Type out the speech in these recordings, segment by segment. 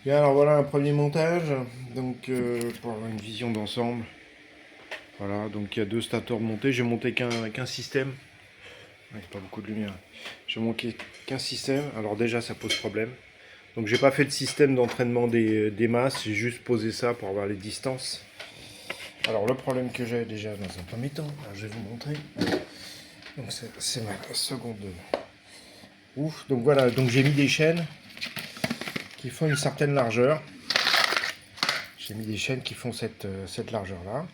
Bien, alors voilà un premier montage, donc pour avoir une vision d'ensemble. Voilà, donc il y a deux stators montés. J'ai monté qu'un système. Ouais, pas beaucoup de lumière. J'ai monté qu'un système. Alors déjà, ça pose problème. Donc j'ai pas fait le système d'entraînement des masses. J'ai juste posé ça pour avoir les distances. Alors le problème que j'ai déjà dans un premier temps, alors, je vais vous montrer. Donc c'est ma seconde. Ouf. Donc voilà. Donc j'ai mis des chaînes qui font une certaine largeur. J'ai mis des chaînes qui font cette largeur-là.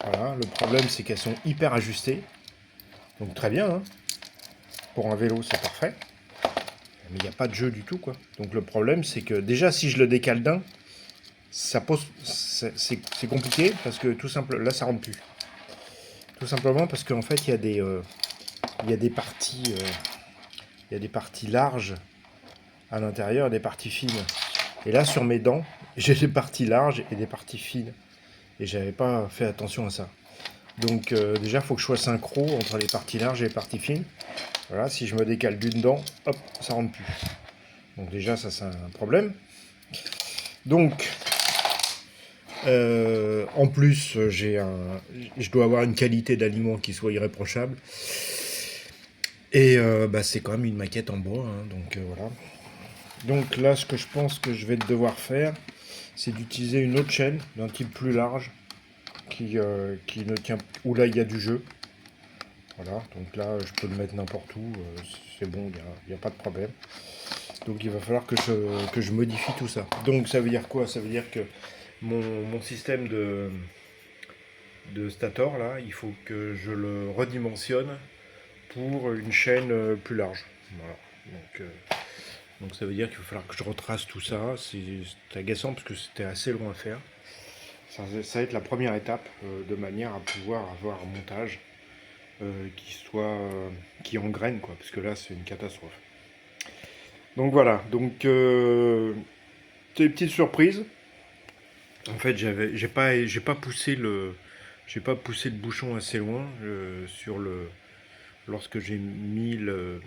Voilà, le problème c'est qu'elles sont hyper ajustées. Donc très bien, hein. Pour un vélo c'est parfait. Mais il n'y a pas de jeu du tout, quoi. Donc le problème c'est que déjà si je le décale d'un, ça pose. C'est compliqué parce que tout simplement. Là ça rentre plus. Tout simplement parce qu'en fait il y a des parties. Il y a des parties larges à l'intérieur et des parties fines. Et là sur mes dents, j'ai des parties larges et des parties fines. Et j'avais pas fait attention à ça. Donc déjà, il faut que je sois synchro entre les parties larges et les parties fines. Voilà, si je me décale d'une dent, hop, ça rentre plus. Donc déjà, ça c'est un problème. Donc, en plus, je dois avoir une qualité d'aliment qui soit irréprochable. Et bah, c'est quand même une maquette en bois, hein, donc voilà. Donc là, ce que je pense que je vais devoir faire, c'est d'utiliser une autre chaîne d'un type plus large qui ne tient, où là il y a du jeu. Voilà, donc là je peux le mettre n'importe où, c'est bon, il n'y a pas de problème. Donc il va falloir que je modifie tout ça. Donc ça veut dire quoi? Ça veut dire que mon système de stator, là, il faut que je le redimensionne pour une chaîne plus large. Voilà. Donc ça veut dire qu'il va falloir que je retrace tout ça. C'est agaçant parce que c'était assez long à faire. Ça va être la première étape de manière à pouvoir avoir un montage qui engraine, quoi, parce que là c'est une catastrophe. Donc voilà, donc c'est une petite surprise. En fait, j'ai pas poussé le bouchon assez loin lorsque j'ai mis le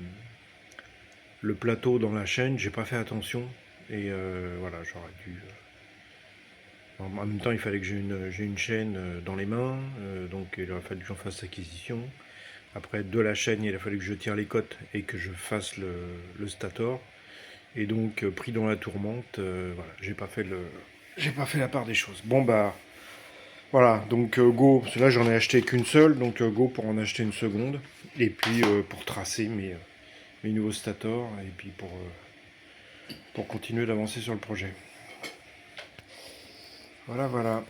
plateau dans la chaîne, j'ai pas fait attention et voilà, j'aurais dû. En même temps, il fallait que j'ai une chaîne dans les mains, donc il a fallu que j'en fasse l'acquisition. Après, de la chaîne, il a fallu que je tire les côtes et que je fasse le stator. Et donc, pris dans la tourmente, voilà, j'ai pas fait la part des choses. Bon bah, voilà, donc go, parce que là j'en ai acheté qu'une seule, donc go pour en acheter une seconde. Et puis pour tracer mes nouveaux stators, et puis pour continuer d'avancer sur le projet. Voilà, voilà.